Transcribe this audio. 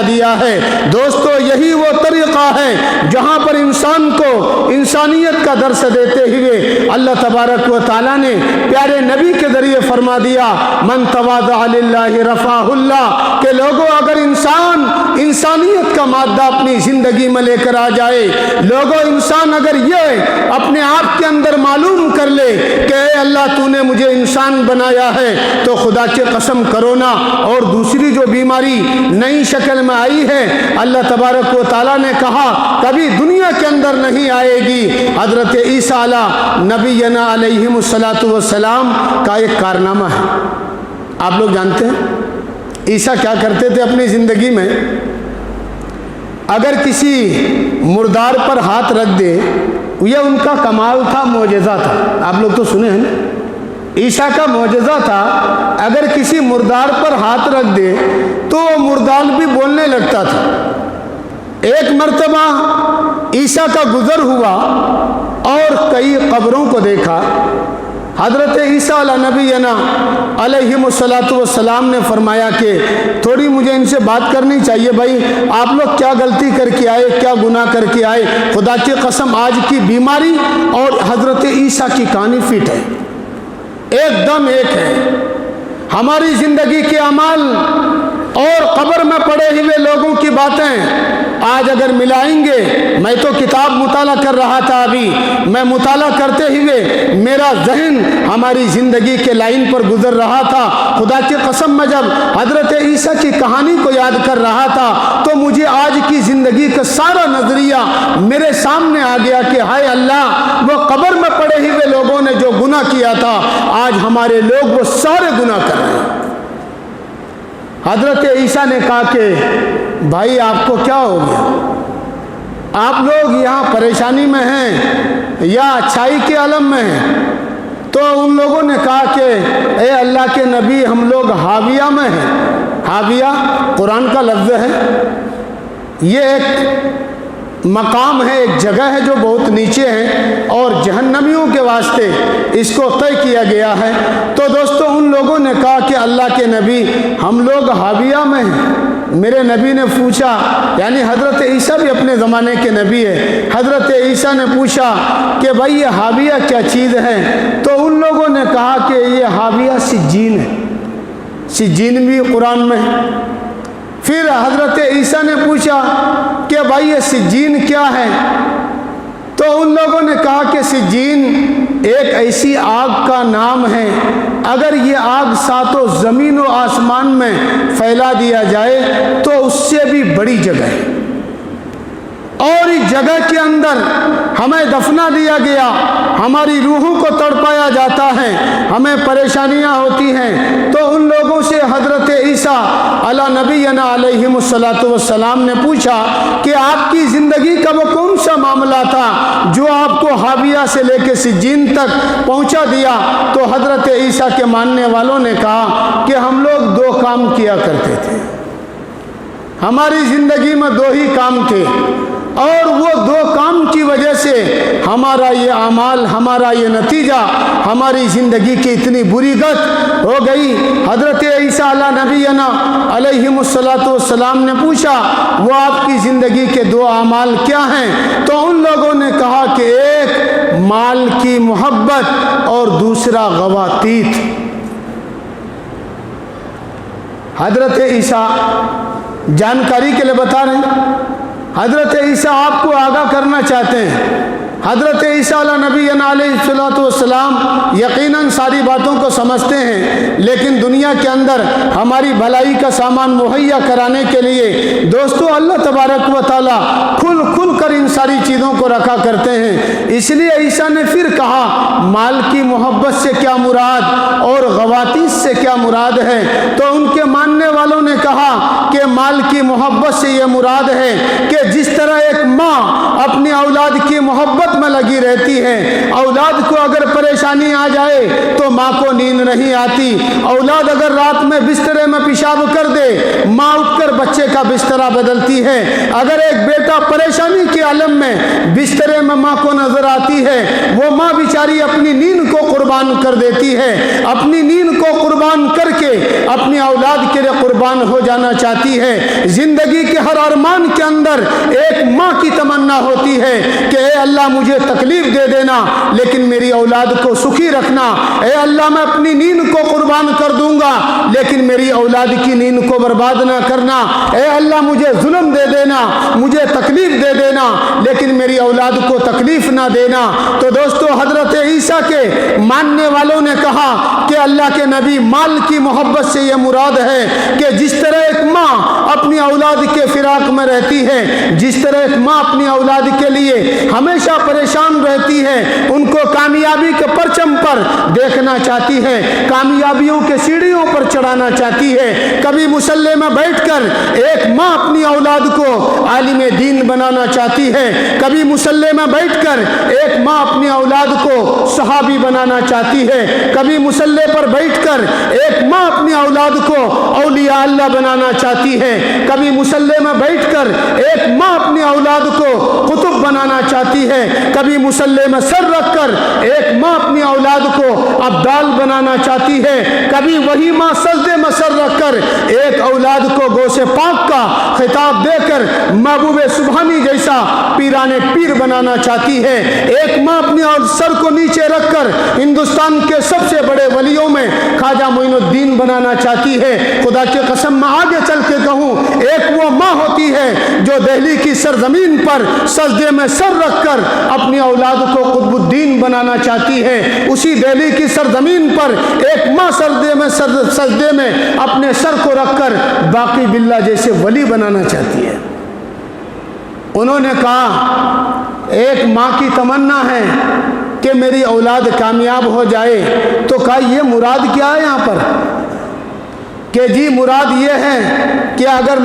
دیا ہے۔ دوستو یہی وہ طریقہ ہے جہاں پر انسان کو انسانیت کا درس دیتے ہوئے اللہ تبارک و تعالیٰ نے پیارے نبی کے ذریعے فرما دیا من تواضع للہ رفعہ اللہ، کہ لوگوں اگر انسان انسانیت کا مادہ اپنی زندگی میں لے کر آ جائے، لوگوں انسان اگر یہ اپنے آپ کے اندر معلوم کر لے کہ اے اللہ تو نے مجھے انسان بنایا ہے، تو خدا کی قسم کرونا اور دوسری جو بیماری نئی شکل میں آئی ہے اللہ تبارک و تعالیٰ نے کہا کبھی دنیا کے اندر نہیں آئے گی۔ حضرت عیسیٰ علیہ نبینا علیہ السلام کا ایک کارنامہ ہے، آپ لوگ جانتے ہیں عیسیٰ کیا کرتے تھے اپنی زندگی میں؟ اگر کسی مردار پر ہاتھ رکھ دے، یہ ان کا کمال تھا، معجزہ تھا، آپ لوگ تو سنے ہیں نا، عیسیٰ کا معجزہ تھا اگر کسی مردار پر ہاتھ رکھ دے تو وہ مردار بھی بولنے لگتا تھا۔ ایک مرتبہ عیسیٰ کا گزر ہوا اور کئی قبروں کو دیکھا۔ حضرت عیسیٰ علیہ نبینا علیہ السلام نے فرمایا کہ تھوڑی مجھے ان سے بات کرنی چاہیے، بھائی آپ لوگ کیا غلطی کر کے آئے، کیا گناہ کر کے آئے؟ خدا کی قسم آج کی بیماری اور حضرت عیسیٰ کی کہانی فٹ ہے، ایک دم ایک ہے۔ ہماری زندگی کے اعمال اور قبر میں پڑے ہوئے لوگوں کی باتیں آج اگر ملائیں گے، میں تو کتاب مطالعہ کر رہا تھا، ابھی میں مطالعہ کرتے ہوئے میرا ذہن ہماری زندگی کے لائن پر گزر رہا تھا۔ خدا کی قسم میں جب حضرت عیسیٰ کی کہانی کو یاد کر رہا تھا تو مجھے آج کی زندگی کا سارا نظریہ میرے سامنے آ گیا کہ ہائے اللہ، وہ قبر میں پڑے ہوئے لوگوں نے جو گناہ کیا تھا آج ہمارے لوگ وہ سارے گناہ کر رہے ہیں۔ حضرت عیسیٰ نے کہا کہ بھائی آپ کو کیا ہو گیا؟ آپ لوگ یہاں پریشانی میں ہیں یا اچھائی کے عالم میں ہیں؟ تو ان لوگوں نے کہا کہ اے اللہ کے نبی ہم لوگ حاویہ میں ہیں۔ حاویہ قرآن کا لفظ ہے، یہ ایک مقام ہے، ایک جگہ ہے جو بہت نیچے ہے اور جہنمیوں کے واسطے اس کو طے کیا گیا ہے۔ تو دوستو ان لوگوں نے کہا کہ اللہ کے نبی ہم لوگ حاویہ میں ہیں۔ میرے نبی نے پوچھا، یعنی حضرت عیسیٰ بھی اپنے زمانے کے نبی ہے، حضرت عیسیٰ نے پوچھا کہ بھائی یہ حاویہ کیا چیز ہے؟ تو ان لوگوں نے کہا کہ یہ حاویہ سجین ہے، سجین بھی قرآن میں ہے۔ پھر حضرت عیسیٰ نے پوچھا کہ بھائی یہ سجین کیا ہے؟ تو ان لوگوں نے کہا کہ سجین ایک ایسی آگ کا نام ہے، اگر یہ آگ ساتوں زمین و آسمان میں پھیلا دیا جائے تو اس سے بھی بڑی جگہ ہے، اور اس جگہ کے اندر ہمیں دفنا دیا گیا، ہماری روحوں کو تڑپایا جاتا ہے، ہمیں پریشانیاں ہوتی ہیں۔ تو ان لوگوں سے حضرت عیسیٰ علیہ نبینا علیہ السلام نے پوچھا کہ آپ کی زندگی کا وہ کون سا معاملہ تھا جو آپ کو حاویہ سے لے کے سجین تک پہنچا دیا؟ تو حضرت عیسیٰ کے ماننے والوں نے کہا کہ ہم لوگ دو کام کیا کرتے تھے، ہماری زندگی میں دو ہی کام تھے، اور وہ دو کام کی وجہ سے ہمارا یہ اعمال، ہمارا یہ نتیجہ، ہماری زندگی کی اتنی بری گت ہو گئی۔ حضرت عیسیٰ علیہ نبینا علیہ السلام نے پوچھا وہ آپ کی زندگی کے دو اعمال کیا ہیں؟ تو ان لوگوں نے کہا کہ ایک مال کی محبت اور دوسرا غواطیت۔ حضرت عیسیٰ جانکاری کے لیے بتا رہے ہیں، حضرت عیسیٰ آپ کو آگاہ کرنا چاہتے ہیں۔ حضرت عیسیٰ علیہ نبینا علیہ السلام یقیناً ساری باتوں کو سمجھتے ہیں، لیکن دنیا کے اندر ہماری بھلائی کا سامان مہیا کرانے کے لیے دوستو اللہ تبارک و تعالیٰ کھل کر ان ساری چیزوں کو رکھا کرتے ہیں۔ اس لیے عیسیٰ نے پھر کہا مال کی محبت سے کیا مراد اور غواطیس سے کیا مراد ہے؟ تو ان کے ماننے والوں نے کہا کہ مال کی محبت سے یہ مراد ہے کہ جس طرح ایک ماں اپنی اولاد کی محبت میں لگی رہتی ہے، اولاد کو اگر پریشانی آ جائے تو ماں کو نیند نہیں آتی، اولاد اگر رات میں بسترے میں پیشاب کر دے ماں اٹھ کر بچے کا بسترا بدلتی ہے، اگر ایک بیٹا پریشانی کے عالم میں بسترے میں ماں کو نظر آتی ہے وہ ماں بیچاری اپنی نیند کو قربان کر دیتی ہے، اپنی نیند کو قربان کر کے اپنی اولاد کے لیے قربان ہو جانا چاہتی چاہتی ہے۔ زندگی کے ہر ارمان کے اندر ایک ماں کی تمنا ہوتی ہے کہ اے اللہ مجھے تکلیف دے دینا لیکن میری اولاد کو سخی رکھنا، اے اللہ میں اپنی نیند کو قربان کر دوں گا لیکن میری اولاد کی نیند کو برباد نہ کرنا، اے اللہ مجھے ظلم دے دینا، مجھے تکلیف دے دینا لیکن میری اولاد کو تکلیف نہ دینا۔ تو دوستو حضرت عیسیٰ کے ماننے والوں نے کہا کہ اللہ کے نبی مال کی محبت سے یہ مراد ہے کہ جس طرح ایک ماں اپنی اولاد کے فراق میں رہتی ہے، جس طرح ایک ماں اپنی اولاد کے لیے ہمیشہ پریشان رہتی ہے، ان کو کامیابی کے پرچم پر دیکھنا چاہتی ہے، کامیابیوں کے سیڑھیوں پر چڑھانا چاہتی ہے، کبھی مصلی میں بیٹھ کر ایک ماں اپنی اولاد کو عالم دین بنانا چاہتی ہے، کبھی مصلی میں بیٹھ کر ایک ماں اپنی اولاد کو صحابی بنانا چاہتی ہے، کبھی مصلی پر بیٹھ کر ایک ماں اپنی اولاد کو اولیاء اللہ بنانا چاہتی ہے، کبھی مصلی میں بیٹھ کر ایک ماں اپنی اولاد کو قطب بنانا چاہتی ہے، کبھی مصلی میں سر رکھ کر ایک ماں اپنی اولاد کو ابدال بنانا چاہتی ہے، کبھی وہی ماں سجدے میں سر رکھ کر ایک اولاد کو گوشے پاک کا خطاب دے کر محبوب سبحانی جیسا پیران پیر بنانا چاہتی ہے، ایک ماں اپنی سر کو نیچے رکھ کر ہندوستان کے سب سے بڑے ولیوں میں خواجہ معین الدین بنانا چاہتی ہے۔ خدا کی قسم میں آگے چل کے کہوں، ایک وہ ماں ہوتی ہے جو دہلی کی سرزمین پر سجدے میں سر رکھ کر اپنی اولاد کو قطب الدین بنانا چاہتی ہے، اسی دہلی کی سرزمین پر ایک ماں سجدے میں اپنے سر کو رکھ کر باقی باللہ جیسے ولی بنانا چاہتی ہے۔ انہوں نے کہا ایک ماں کی تمنا ہے کہ میری اولاد کامیاب ہو جائے، تو کہا یہ مراد کیا ہے یہاں پر؟ کہ جی مراد یہ ہے کہ اگر